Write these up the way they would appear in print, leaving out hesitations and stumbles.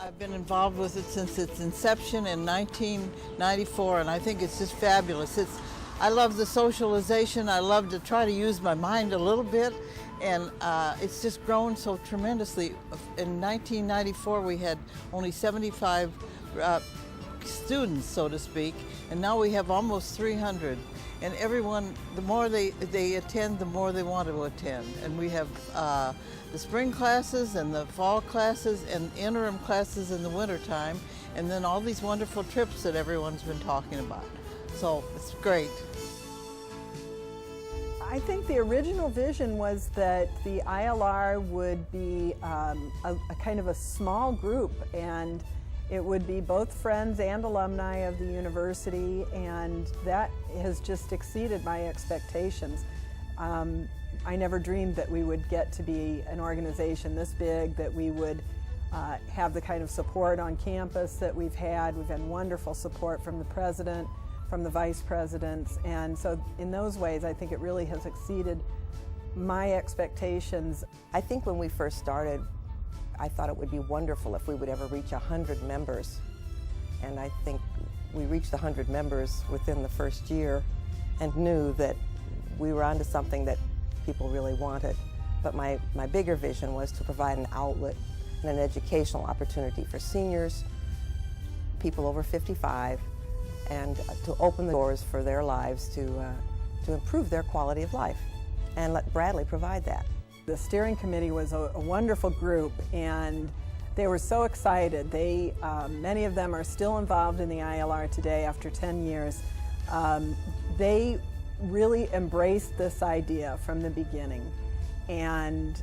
I've been involved with it since its inception in 1994, and I think it's just fabulous. I love the socialization. I love to try to use my mind a little bit, and it's just grown so tremendously. In 1994, we had only 75 students, so to speak, and now we have almost 300. And everyone, the more they attend, the more they want to attend. And we have the spring classes and the fall classes and interim classes in the wintertime, and then all these wonderful trips that everyone's been talking about. So it's great. I think the original vision was that the ILR would be a kind of a small group, and it would be both friends and alumni of the university, and that has just exceeded my expectations. I never dreamed that we would get to be an organization this big, that we would have the kind of support on campus that we've had. We've had wonderful support from the president, from the vice presidents, and so in those ways I think it really has exceeded my expectations. I think when we first started, I thought it would be wonderful if we would ever reach 100 members. And I think we reached 100 members within the first year and knew that we were onto something that people really wanted. But my bigger vision was to provide an outlet and an educational opportunity for seniors, people over 55, and to open the doors for their lives to improve their quality of life, and let Bradley provide that. The steering committee was a wonderful group, and they were so excited. Many of them are still involved in the ILR today after 10 years. They really embraced this idea from the beginning, and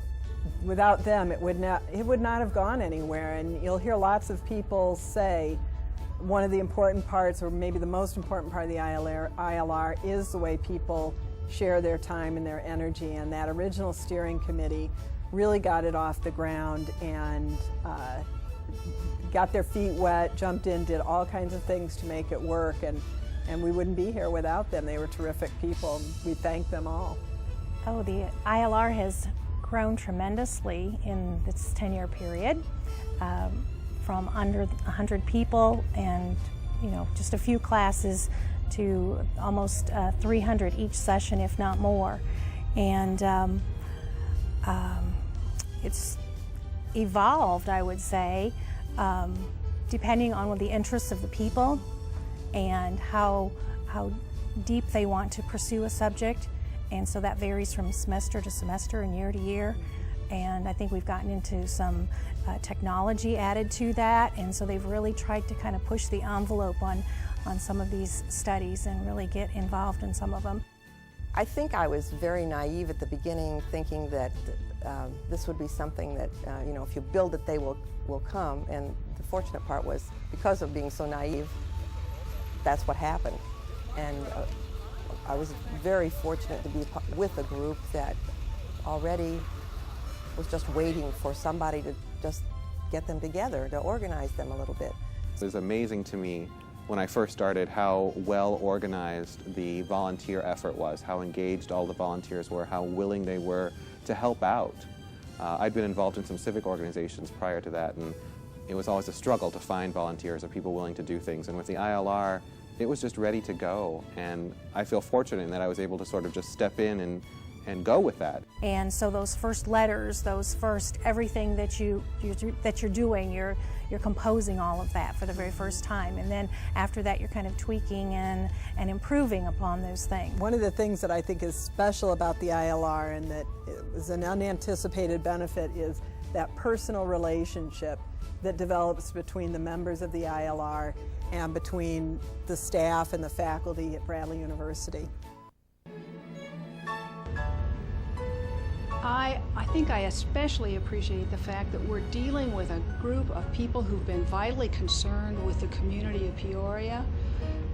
without them it would not have gone anywhere. And you'll hear lots of people say one of the important parts, or maybe the most important part of the ILR is the way people share their time and their energy, and that original steering committee really got it off the ground and got their feet wet, jumped in, did all kinds of things to make it work, and we wouldn't be here without them. They were terrific people. We thank them all. Oh, the ILR has grown tremendously in this 10-year period, from under 100 people and just a few classes to almost 300 each session, if not more. And it's evolved, I would say, depending on the interests of the people and how deep they want to pursue a subject. And so that varies from semester to semester and year to year. And I think we've gotten into some technology added to that, and so they've really tried to kind of push the envelope on some of these studies and really get involved in some of them. I think I was very naive at the beginning, thinking that this would be something that, if you build it, they will come. And the fortunate part was, because of being so naive, that's what happened. And I was very fortunate to be with a group that already was just waiting for somebody to just get them together, to organize them a little bit. It was amazing to me when I first started how well organized the volunteer effort was, how engaged all the volunteers were, how willing they were to help out. I'd been involved in some civic organizations prior to that, and it was always a struggle to find volunteers or people willing to do things. And with the ILR, it was just ready to go, and I feel fortunate in that I was able to sort of just step in and go with that. And so those first letters, those first everything that you're doing, you're composing all of that for the very first time, and then after that you're kind of tweaking and improving upon those things. One of the things that I think is special about the ILR, and that is an unanticipated benefit, is that personal relationship that develops between the members of the ILR and between the staff and the faculty at Bradley University. I think I especially appreciate the fact that we're dealing with a group of people who've been vitally concerned with the community of Peoria.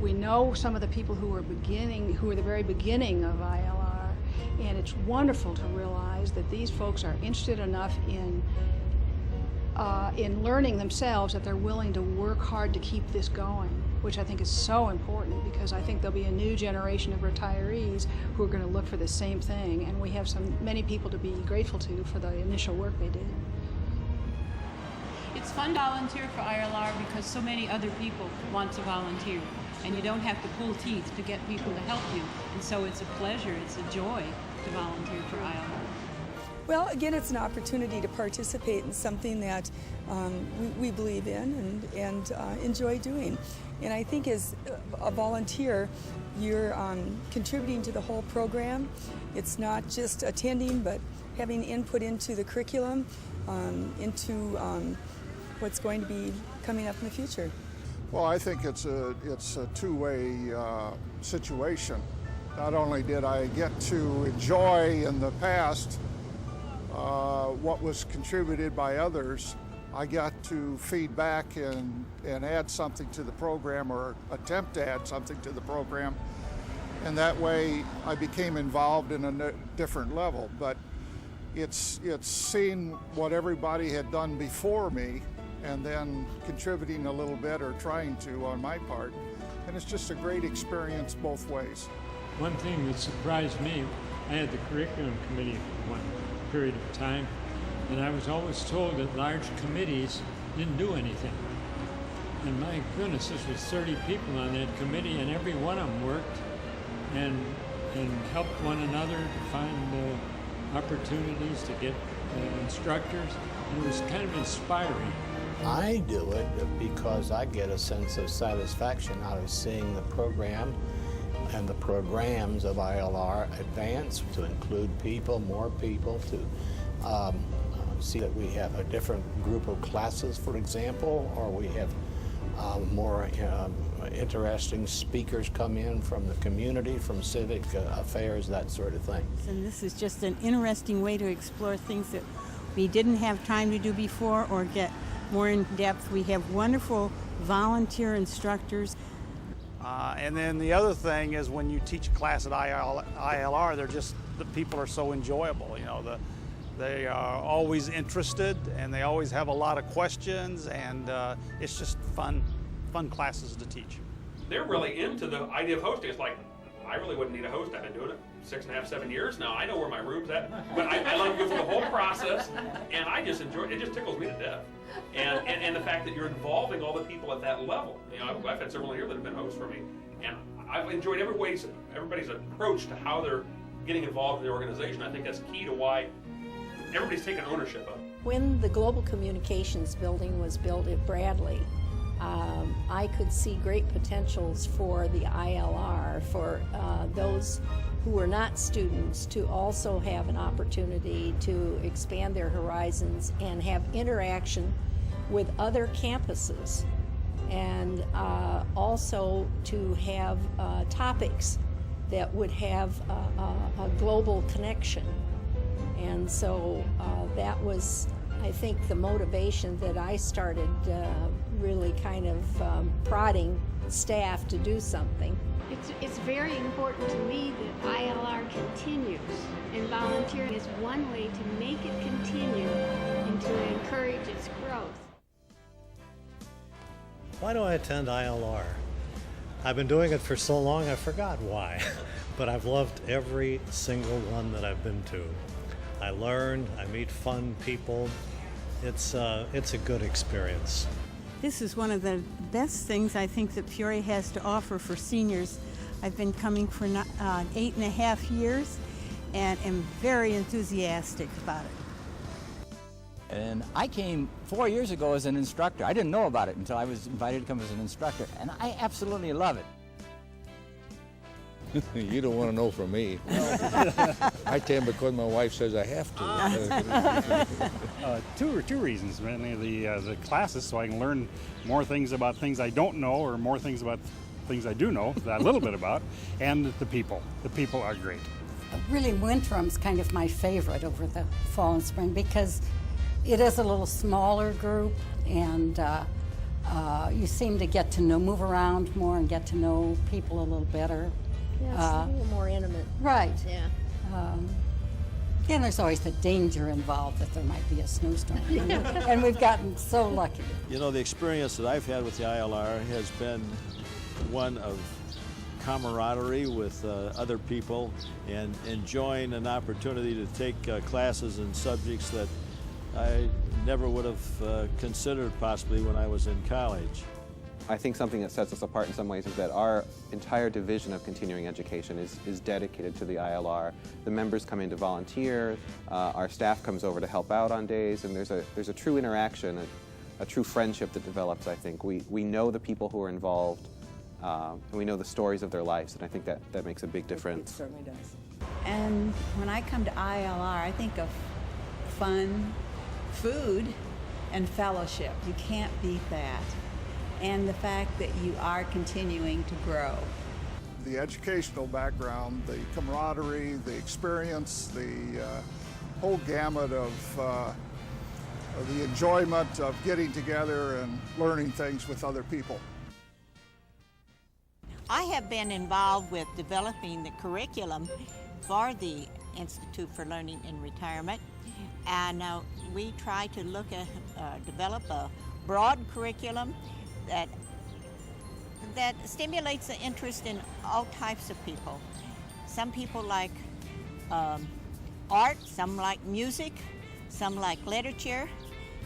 We know some of the people who are the very beginning of ILR, and it's wonderful to realize that these folks are interested enough in learning themselves that they're willing to work hard to keep this going, which I think is so important, because I think there'll be a new generation of retirees who are going to look for the same thing, and we have many people to be grateful to for the initial work they did. It's fun to volunteer for ILR because so many other people want to volunteer, and you don't have to pull teeth to get people to help you. And so it's a pleasure, it's a joy to volunteer for ILR. Well, again, it's an opportunity to participate in something that we believe in and enjoy doing. And I think as a volunteer, you're contributing to the whole program. It's not just attending, but having input into the curriculum, into what's going to be coming up in the future. Well, I think it's a two-way situation. Not only did I get to enjoy in the past what was contributed by others, I got to feed back and add something to the program, or attempt to add something to the program. And that way I became involved in a different level. But it's seeing what everybody had done before me and then contributing a little bit, or trying to on my part. And it's just a great experience both ways. One thing that surprised me, I had the curriculum committee for one period of time, and I was always told that large committees didn't do anything. And my goodness, this was 30 people on that committee, and every one of them worked and helped one another to find opportunities to get instructors, and it was kind of inspiring. I do it because I get a sense of satisfaction out of seeing the program and the programs of ILR advance to include people, more people, to see that we have a different group of classes, for example, or we have more interesting speakers come in from the community, from civic affairs, that sort of thing. And this is just an interesting way to explore things that we didn't have time to do before, or get more in depth. We have wonderful volunteer instructors. And then the other thing is, when you teach a class at ILR, the people are so enjoyable. You know, they are always interested, and they always have a lot of questions, and it's just fun classes to teach. They're really into the idea of hosting. It's like, I really wouldn't need a host. I've been doing it 6.5, 7 years now. I know where my room's at, but I like to go through the whole process, and I just enjoy it. It just tickles me to death. And the fact that you're involving all the people at that level. You know, I've had several here that have been hosts for me, and I've enjoyed everybody's approach to how they're getting involved in the organization. I think that's key to why everybody's taking ownership of it. When the Global Communications building was built at Bradley, I could see great potentials for the ILR, for those who were not students to also have an opportunity to expand their horizons and have interaction with other campuses, and also to have topics that would have a global connection. And so that was, I think, the motivation that I started really kind of prodding staff to do something. It's very important to me that ILR continues, and volunteering is one way to make it continue and to encourage its growth. Why do I attend ILR? I've been doing it for so long I forgot why, but I've loved every single one that I've been to. I learn, I meet fun people. It's a good experience. This is one of the best things I think that Peoria has to offer for seniors. I've been coming for 8.5 years and am very enthusiastic about it. And I came 4 years ago as an instructor. I didn't know about it until I was invited to come as an instructor, and I absolutely love it. You don't want to know from me. I attend because my wife says I have to. Two reasons, mainly the classes, so I can learn more things about things I don't know, or more things about things I do know, that a little bit about, and the people. The people are great. Really, Wintrum's kind of my favorite over the fall and spring, because it is a little smaller group, and you seem to get to move around more and get to know people a little better. Yeah, it's a little more intimate. Right. Yeah. And there's always the danger involved that there might be a snowstorm. And we've gotten so lucky. You know, the experience that I've had with the ILR has been one of camaraderie with other people, and enjoying an opportunity to take classes in subjects that I never would have considered possibly when I was in college. I think something that sets us apart in some ways is that our entire division of continuing education is dedicated to the ILR. The members come in to volunteer, our staff comes over to help out on days, and there's a true interaction, a true friendship that develops, I think. We know the people who are involved, and we know the stories of their lives, and I think that makes a big difference. It certainly does. And when I come to ILR, I think of fun, food, and fellowship. You can't beat that. And the fact that you are continuing to grow. The educational background, the camaraderie, the experience, the whole gamut of the enjoyment of getting together and learning things with other people. I have been involved with developing the curriculum for the Institute for Learning in Retirement, and we try to look at develop a broad curriculum that stimulates the interest in all types of people. Some people like art, some like music, some like literature,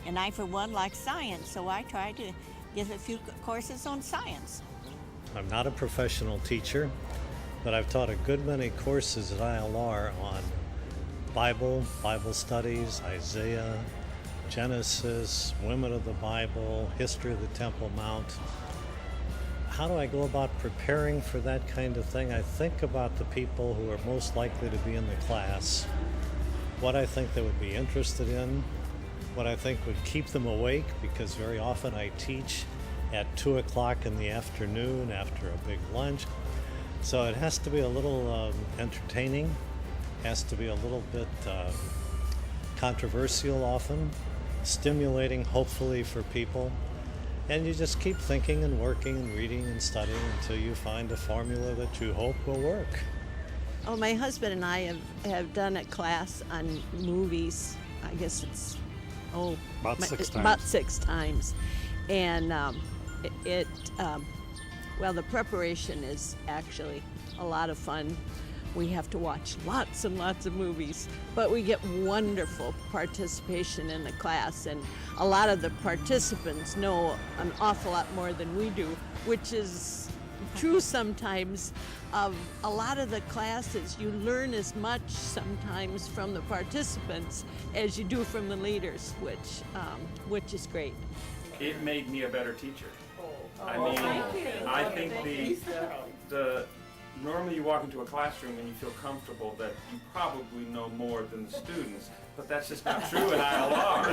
and I for one like science, so I try to give a few courses on science. I'm not a professional teacher, but I've taught a good many courses at ILR on Bible studies, Isaiah, Genesis, women of the Bible, history of the Temple Mount. How do I go about preparing for that kind of thing? I think about the people who are most likely to be in the class, what I think they would be interested in, what I think would keep them awake, because very often I teach at 2 o'clock in the afternoon after a big lunch. So it has to be a little entertaining, has to be a little bit controversial often, stimulating hopefully for people. And you just keep thinking and working and reading and studying until you find a formula that you hope will work. Oh, my husband and I have done a class on movies. I guess it's about six times. And well, the preparation is actually a lot of fun. We have to watch lots and lots of movies, but we get wonderful participation in the class, and a lot of the participants know an awful lot more than we do, which is true sometimes of a lot of the classes. You learn as much sometimes from the participants as you do from the leaders, which is great. It made me a better teacher. I mean, I think normally you walk into a classroom and you feel comfortable that you probably know more than the students, but that's just not true in ILR.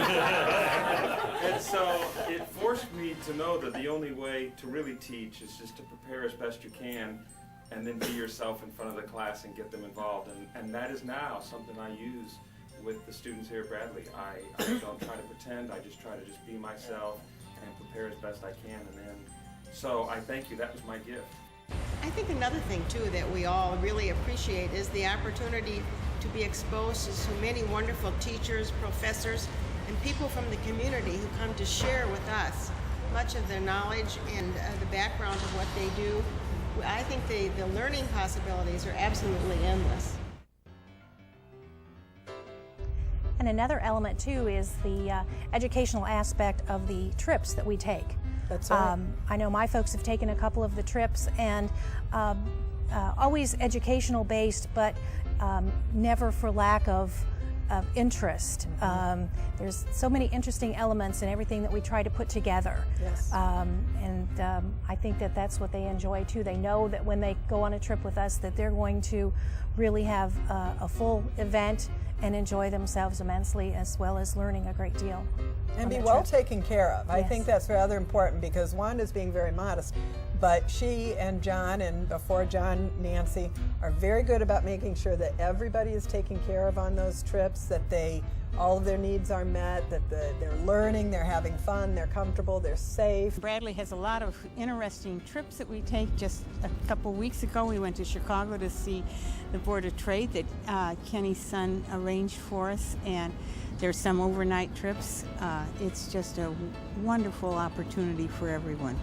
And so it forced me to know that the only way to really teach is just to prepare as best you can and then be yourself in front of the class and get them involved. And that is now something I use with the students here at Bradley. I don't try to pretend, I just try to just be myself and prepare as best I can. And then, so I thank you, that was my gift. I think another thing too that we all really appreciate is the opportunity to be exposed to so many wonderful teachers, professors, and people from the community who come to share with us much of their knowledge and the background of what they do. I think the learning possibilities are absolutely endless. And another element too is the educational aspect of the trips that we take. That's right. I know my folks have taken a couple of the trips, and always educational based, but never for lack of interest. There's so many interesting elements in everything that we try to put together. Yes. And I think that that's what they enjoy too. They know that when they go on a trip with us that they're going to really have a full event and enjoy themselves immensely, as well as learning a great deal. And be well taken care of. I think that's rather important, because Wanda's being very modest, but she and John, and before John, Nancy, are very good about making sure that everybody is taken care of on those trips, that all of their needs are met, that they're learning, they're having fun, they're comfortable, they're safe. Bradley has a lot of interesting trips that we take. Just a couple weeks ago we went to Chicago to see the Board of Trade that Kenny's son arranged for us, and there's some overnight trips. It's just a wonderful opportunity for everyone.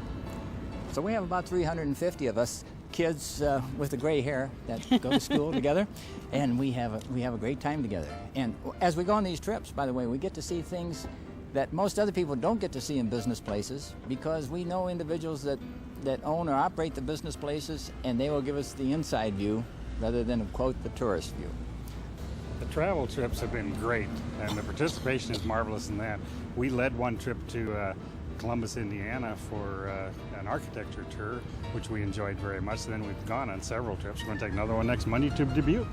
So we have about 350 of us kids with the gray hair that go to school together, and we have a great time together. And as we go on these trips, by the way, we get to see things that most other people don't get to see in business places, because we know individuals that own or operate the business places, and they will give us the inside view rather than, quote, the tourist view. The travel trips have been great, and the participation is marvelous in that. We led one trip to Columbus, Indiana for an architecture tour, which we enjoyed very much. Then we've gone on several trips. We're going to take another one next Monday to Dubuque.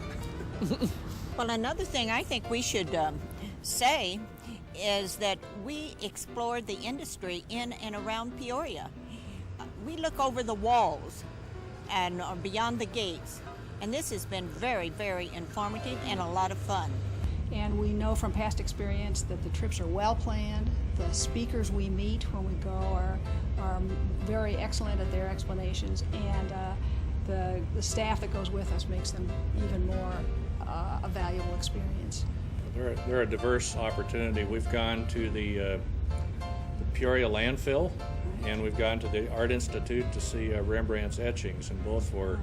Well, another thing I think we should say is that we explored the industry in and around Peoria. We look over the walls and beyond the gates, and this has been very, very informative and a lot of fun. And we know from past experience that the trips are well planned. The speakers we meet when we go are very excellent at their explanations, and the staff that goes with us makes them even more a valuable experience. They're a diverse opportunity. We've gone to the Peoria landfill, and we've gone to the Art Institute to see Rembrandt's etchings, and both were,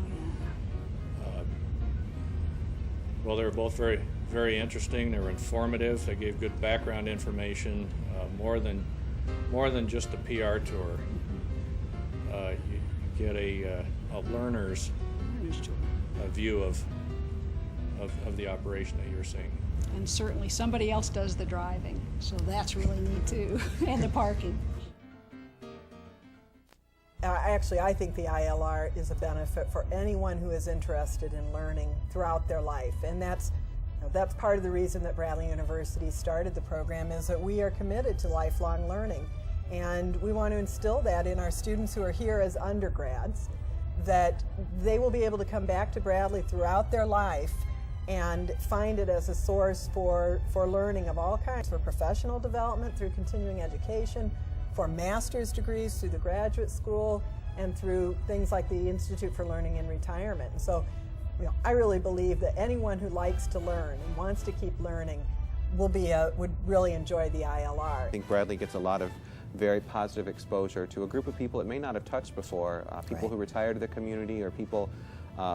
well, they were both very, very interesting. They were informative. They gave good background information, more than just a PR tour. You get a learner's view of the operation that you're seeing. And certainly somebody else does the driving, so that's really neat too, and the parking. Actually, I think the ILR is a benefit for anyone who is interested in learning throughout their life, and that's part of the reason that Bradley University started the program, is that we are committed to lifelong learning, and we want to instill that in our students who are here as undergrads, that they will be able to come back to Bradley throughout their life and find it as a source for learning of all kinds, for professional development through continuing education, for master's degrees through the graduate school, and through things like the Institute for Learning in Retirement. And so, I really believe that anyone who likes to learn and wants to keep learning would really enjoy the ILR. I think Bradley gets a lot of very positive exposure to a group of people it may not have touched before, people who retired to the community, or people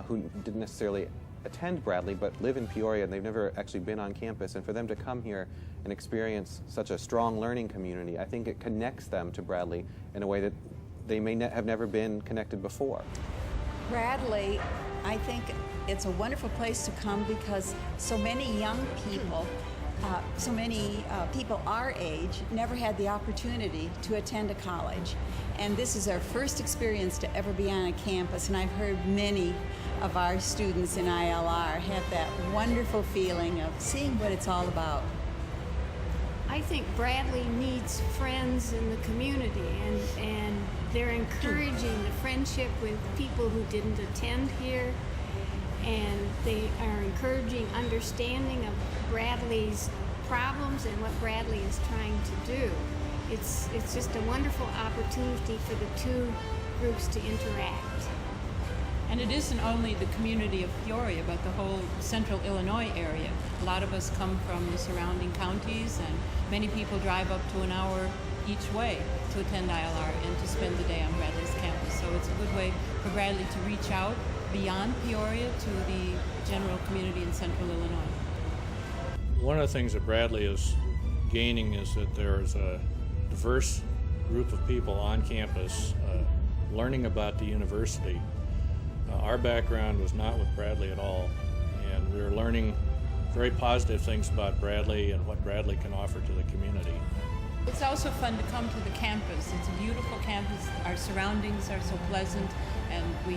who didn't necessarily attend Bradley but live in Peoria and they've never actually been on campus, and for them to come here and experience such a strong learning community, I think it connects them to Bradley in a way that they may have never been connected before. Bradley, I think it's a wonderful place to come because so many young people, people our age never had the opportunity to attend a college. And this is our first experience to ever be on a campus, and I've heard many of our students in ILR have that wonderful feeling of seeing what it's all about. I think Bradley needs friends in the community, and they're encouraging the friendship with people who didn't attend here, and they are encouraging understanding of Bradley's problems and what Bradley is trying to do. It's just a wonderful opportunity for the two groups to interact. And it isn't only the community of Peoria, but the whole central Illinois area. A lot of us come from the surrounding counties, and many people drive up to an hour each way to attend ILR and to spend the day on Bradley's campus. So it's a good way for Bradley to reach out beyond Peoria to the general community in central Illinois. One of the things that Bradley is gaining is that there's a diverse group of people on campus learning about the university. Our background was not with Bradley at all, and we were learning very positive things about Bradley and what Bradley can offer to the community. It's also fun to come to the campus. It's a beautiful campus. Our surroundings are so pleasant, and we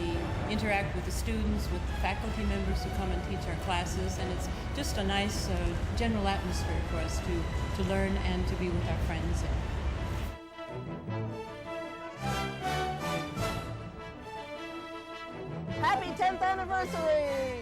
interact with the students, with the faculty members who come and teach our classes, and it's just a nice general atmosphere for us to learn and to be with our friends in. Happy 10th anniversary!